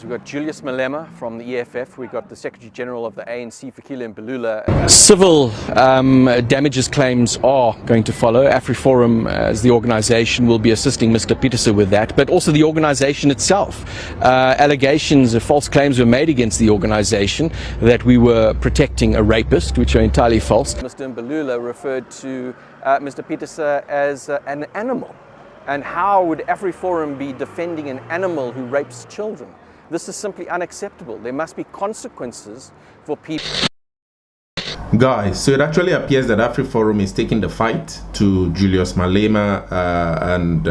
We've got Julius Malema from the EFF, we've got the Secretary General of the ANC, MALEMA MBALULA. Civil damages claims are going to follow. AfriForum, as the organisation, will be assisting Mr. Peterson with that, but also the organisation itself. Allegations of false claims were made against the organisation that we were protecting a rapist, which are entirely false. Mr. Mbalula referred to Mr. Peterson as an animal. And how would AfriForum be defending an animal who rapes children? This is simply unacceptable. There must be consequences for people. Guys, so it actually appears that AfriForum is taking the fight to Julius Malema and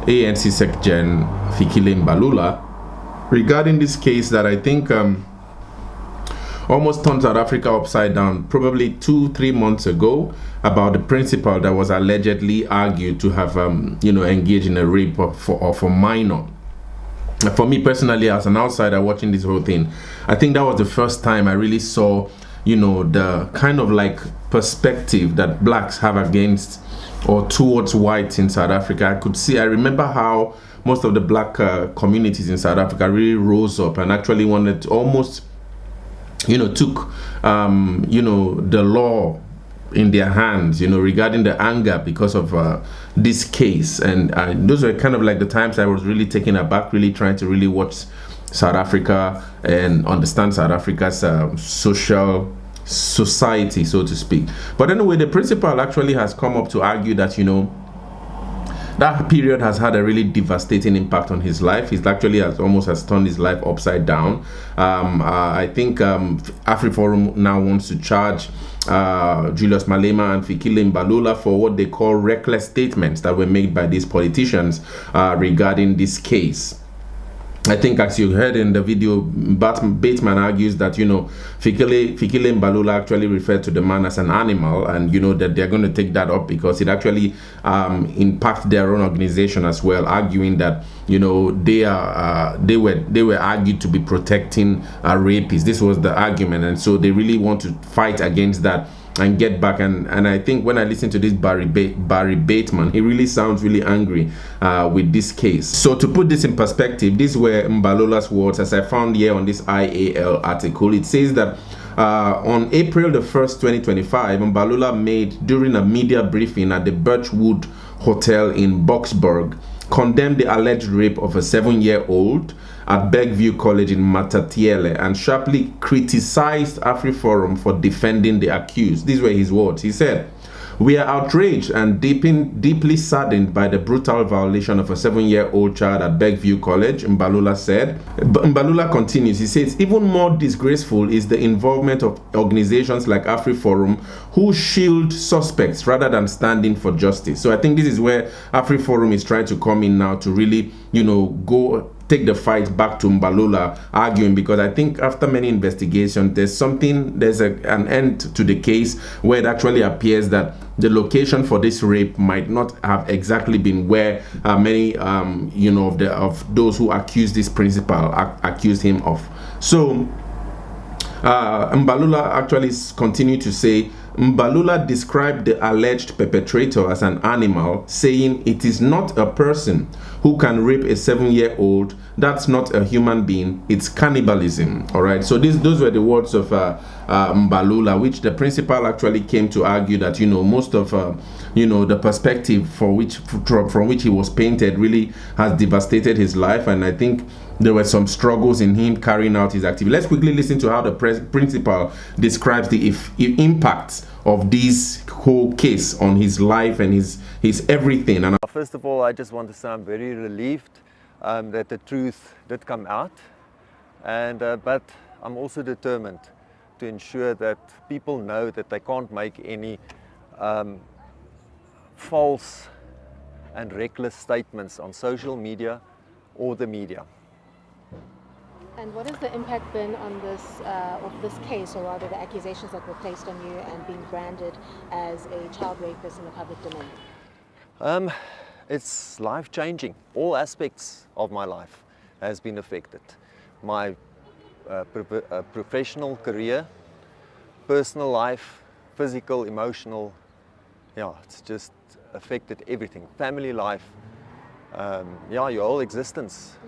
ANC Secretary MBALULA regarding this case that I think almost turned South Africa upside down probably 2-3 months ago, about the principal that was allegedly argued to have engaged in a rape of a minor. For me personally, as an outsider watching this whole thing, I think that was the first time I really saw the kind of like perspective that blacks have against or towards whites in South Africa. I remember how most of the black communities in South Africa really rose up and actually wanted to almost took the law in their hands, regarding the anger because of this case. And those were kind of like the times I was really taken aback, really trying to really watch South Africa and understand South Africa's society, so to speak. But anyway, the principal actually has come up to argue that that period has had a really devastating impact on his life. He's actually almost turned his life upside down. I think AfriForum now wants to charge Julius Malema and MALEMA MBALULA for what they call reckless statements that were made by these politicians regarding this case. I think, as you heard in the video, Bateman argues that MALEMA MBALULA actually referred to the man as an animal, and that they're going to take that up because it actually impacts their own organization as well, arguing that they were argued to be protecting rapists. This was the argument, and so they really want to fight against that and get back. And I think when I listen to this Barry Bateman, he really sounds really angry with this case. So to put this in perspective, these were Mbalula's words as I found here on this IAL article. It says that on April the 1st, 2025, Mbalula made, during a media briefing at the Birchwood Hotel in Boksburg, condemned the alleged rape of a 7-year-old at Bergview College in Matatiele and sharply criticized AfriForum for defending the accused. These were his words. He said, "We are outraged and deeply saddened by the brutal violation of a 7-year-old child at Bergview College," Mbalula said. Mbalula continues. He says, "Even more disgraceful is the involvement of organizations like AfriForum who shield suspects rather than standing for justice." So I think this is where AfriForum is trying to come in now to really, go take the fight back to Mbalula, arguing, because I think after many investigations, there's an end to the case where it actually appears that the location for this rape might not have exactly been where many of those who accuse this principal accused him of. So Mbalula actually continued to say, Mbalula described the alleged perpetrator as an animal, saying it is not a person who can rape a 7-year-old. That's not a human being. It's cannibalism. All right. So those were the words of Mbalula, which the principal actually came to argue that most of the perspective from which he was painted really has devastated his life, and I think there were some struggles in him carrying out his activity. Let's quickly listen to how the principal describes the impacts of this whole case on his life and his everything. And first of all, I just want to say I'm very relieved that the truth did come out, and but I'm also determined to ensure that people know that they can't make any false and reckless statements on social media or the media. And what has the impact been on this case, or rather the accusations that were placed on you and being branded as a child rapist in the public domain? It's life-changing. All aspects of my life has been affected. My professional career, personal life, physical, emotional, it's just affected everything. Family life, your whole existence.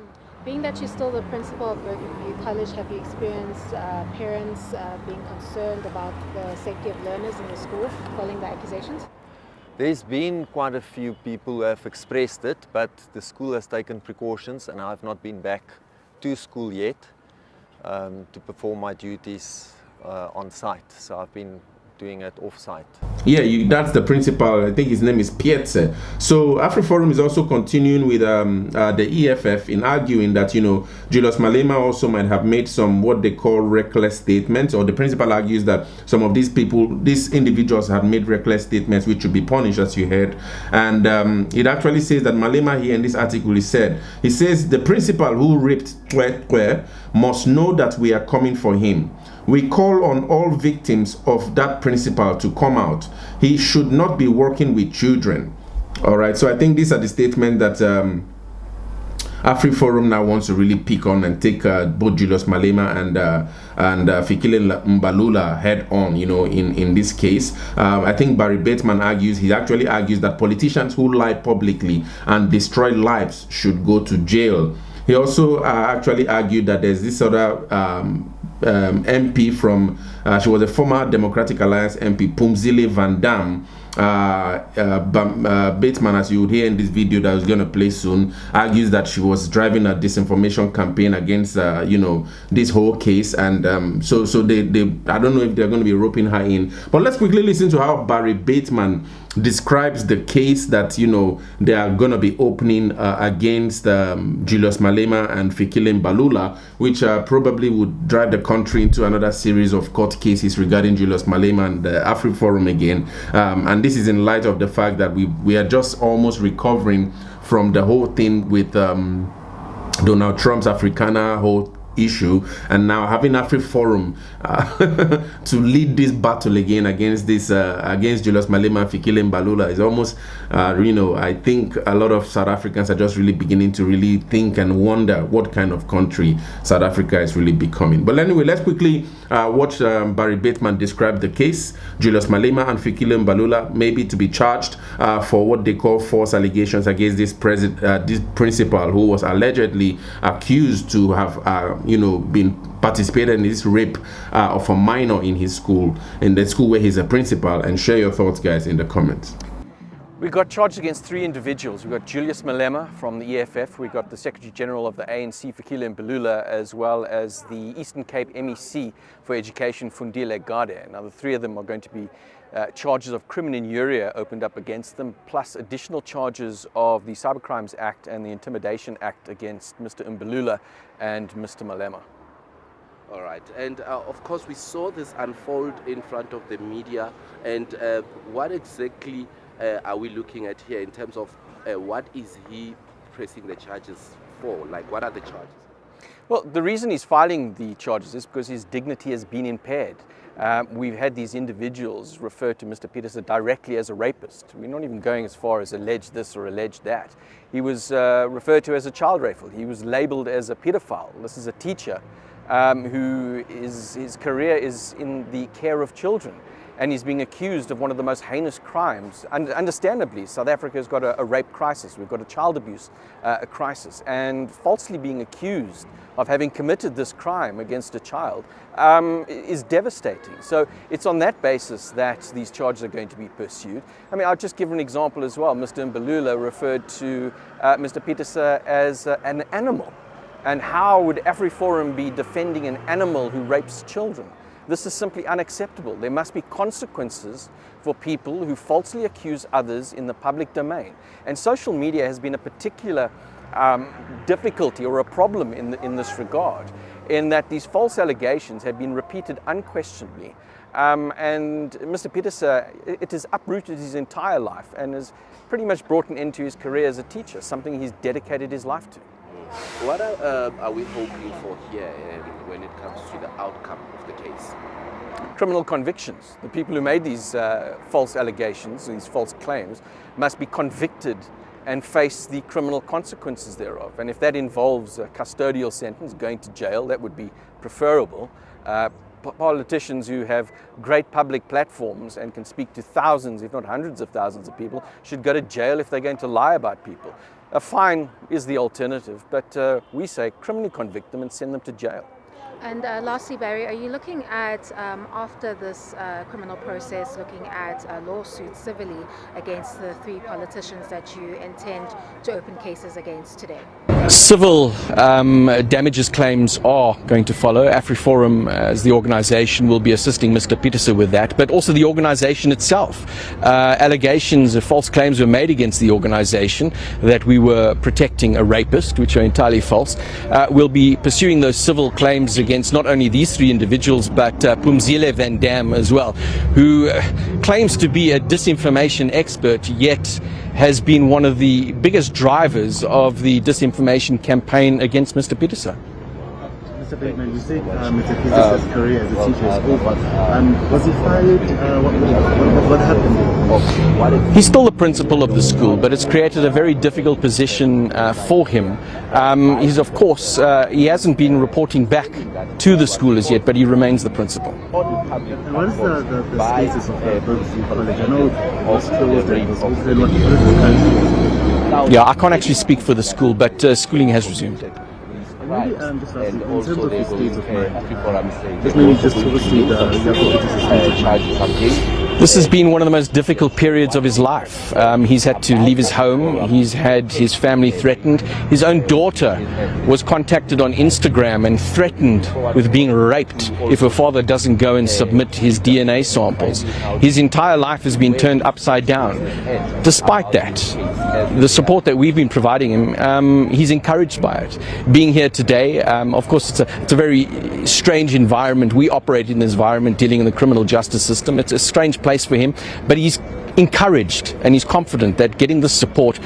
Being that you're still the principal of Burgundy College, have you experienced parents being concerned about the safety of learners in the school following the accusations? There's been quite a few people who have expressed it, but the school has taken precautions and I've not been back to school yet to perform my duties on site. So I've been doing it off-site. Yeah, that's the principal. I think his name is Pietze. So AfriForum is also continuing with the EFF in arguing that, you know, Julius Malema also might have made some what they call reckless statements, or the principal argues that some of these individuals had made reckless statements which should be punished, as you heard. And it actually says that Malema here in this article he says the principal who raped Twe must know that we are coming for him. We call on all victims of that principal to come out. He should not be working with children. All right, so I think these are the statements that AfriForum now wants to really pick on and take both Julius Malema and Fikile Mbalula head on, you know, in this case. I think Barry Bateman argues that politicians who lie publicly and destroy lives should go to jail. He also actually argued that there's this other MP from, she was a former Democratic Alliance MP, Pumzile Van Dam. Bateman, as you would hear in this video that I was going to play soon, argues that she was driving a disinformation campaign against, you know, this whole case. And so they I don't know if they're going to be roping her in. But let's quickly listen to how Barry Bateman describes the case that, you know, they are going to be opening against Julius Malema and Fikile Mbalula, which probably would drive the country into another series of court cases regarding Julius Malema and the AfriForum again. And this is in light of the fact that we are just almost recovering from the whole thing with Donald Trump's Africana whole issue, and now having AfriForum to lead this battle again against this against Julius Malema and Fikile Mbalula is almost you know, I think a lot of South Africans are just really beginning to really think and wonder what kind of country South Africa is really becoming. But anyway, let's quickly watch Barry Bateman describe the case. Julius Malema and Fikile Mbalula may be to be charged for what they call false allegations against this principal who was allegedly accused to have you know, been participated in this rape of a minor in his school, in the school where he's a principal. And share your thoughts, guys, in the comments. We got charged against 3 individuals. We got Julius Malema from the EFF, we got the Secretary General of the ANC, Fikile Mbalula, as well as the Eastern Cape MEC for Education, Fundile Gade. Now the 3 of them are going to be charges of criminal injuria opened up against them, plus additional charges of the Cybercrimes Act and the Intimidation Act against Mr. Mbalula and Mr. Malema. All right, and of course we saw this unfold in front of the media, and what exactly are we looking at here in terms of what is he pressing the charges for? Like, what are the charges? Well, the reason he's filing the charges is because his dignity has been impaired. We've had these individuals refer to Mr. Peterson directly as a rapist. We're not even going as far as allege this or allege that. He was referred to as a child raper. He was labeled as a pedophile. This is a teacher who his career is in the care of children. And he's being accused of one of the most heinous crimes. And understandably, South Africa's got a rape crisis. We've got a child abuse crisis. And falsely being accused of having committed this crime against a child is devastating. So it's on that basis that these charges are going to be pursued. I mean, I'll just give an example as well. Mr. Mbalula referred to Mr. Peterson as an animal. And how would AfriForum be defending an animal who rapes children? This is simply unacceptable. There must be consequences for people who falsely accuse others in the public domain. And social media has been a particular difficulty or a problem in this regard, in that these false allegations have been repeated unquestionably. And Mr. Peterson, it has uprooted his entire life and has pretty much brought an end to his career as a teacher, something he's dedicated his life to. What are we hoping for here when it comes to the outcome of the case? Criminal convictions. The people who made these false allegations, these false claims, must be convicted and face the criminal consequences thereof. And if that involves a custodial sentence, going to jail, that would be preferable. Politicians who have great public platforms and can speak to thousands, if not hundreds of thousands of people, should go to jail if they're going to lie about people. A fine is the alternative, but we say criminally convict them and send them to jail. And lastly, Barry, are you looking at, after this criminal process, looking at lawsuits civilly against the 3 politicians that you intend to open cases against today? Civil damages claims are going to follow. AfriForum, as the organization, will be assisting Mr. Peterson with that, but also the organization itself. Allegations of false claims were made against the organization that we were protecting a rapist, which are entirely false. We'll be pursuing those civil claims against not only these 3 individuals, but Pumzile Van Dam as well, who claims to be a disinformation expert, yet has been one of the biggest drivers of the disinformation campaign against Mr. Peterson. Mr. Bateman, you said Mr. Peterson's career as a teacher is over. Was he fired? What happened? He's still the principal of the school, but it's created a very difficult position for him. He's, of course, he hasn't been reporting back to the school as yet, but he remains the principal. And what is the status of the Berkeley College? I know it was closed and it was open. What is the current? Yeah, I can't actually speak for the school, but schooling has resumed. Maybe just lastly, in terms of his state of mind, just maybe just overstate the state of mind. This has been one of the most difficult periods of his life. He's had to leave his home. He's had his family threatened. His own daughter was contacted on Instagram and threatened with being raped if her father doesn't go and submit his DNA samples. His entire life has been turned upside down. Despite that, the support that we've been providing him, he's encouraged by it. Being here today, of course, it's a very strange environment. We operate in this environment dealing in the criminal justice system. It's a strange place for him, but he's encouraged and he's confident that getting the support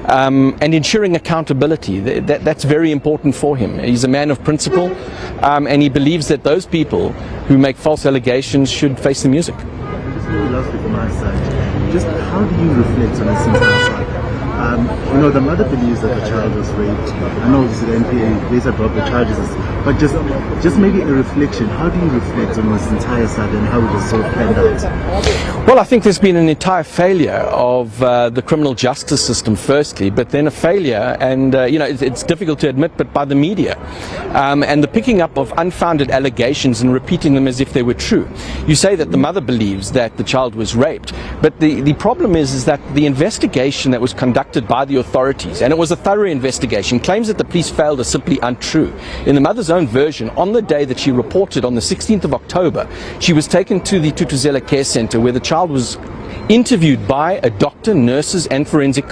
and ensuring accountability, that's very important for him. He's a man of principle, and he believes that those people who make false allegations should face the music. Just really lastly from my side, just how do you reflect on this entire saga? You know, the mother believes that the child was raped. I know obviously the NPA later dropped the charges, but just maybe a reflection. How do you reflect on this entire saga and how it was so planned out? Well, I think there's been an entire failure of the criminal justice system, firstly, but then a failure, and you know, it's difficult to admit, but by the media, and the picking up of unfounded allegations and repeating them as if they were true. You say that the mother believes that the child was raped, but the problem is that the investigation that was conducted by the authorities, and it was a thorough investigation, claims that the police failed are simply untrue. In the mother's own version, on the day that she reported, on the 16th of October, she was taken to the Tutuzela Care Center, where the child was interviewed by a doctor, nurses and forensic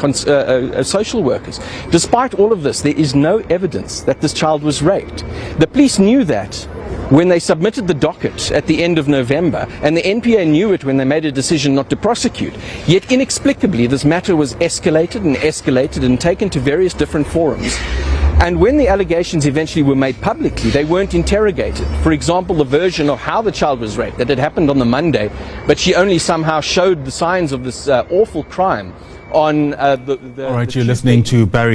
social workers. Despite all of this, there is no evidence that this child was raped. The police knew that when they submitted the docket at the end of November, and the NPA knew it when they made a decision not to prosecute. Yet inexplicably this matter was escalated and taken to various different forums. And when the allegations eventually were made publicly, they weren't interrogated. For example, the version of how the child was raped, that it happened on the Monday, but she only somehow showed the signs of this awful crime on All right, you're listening to Barry.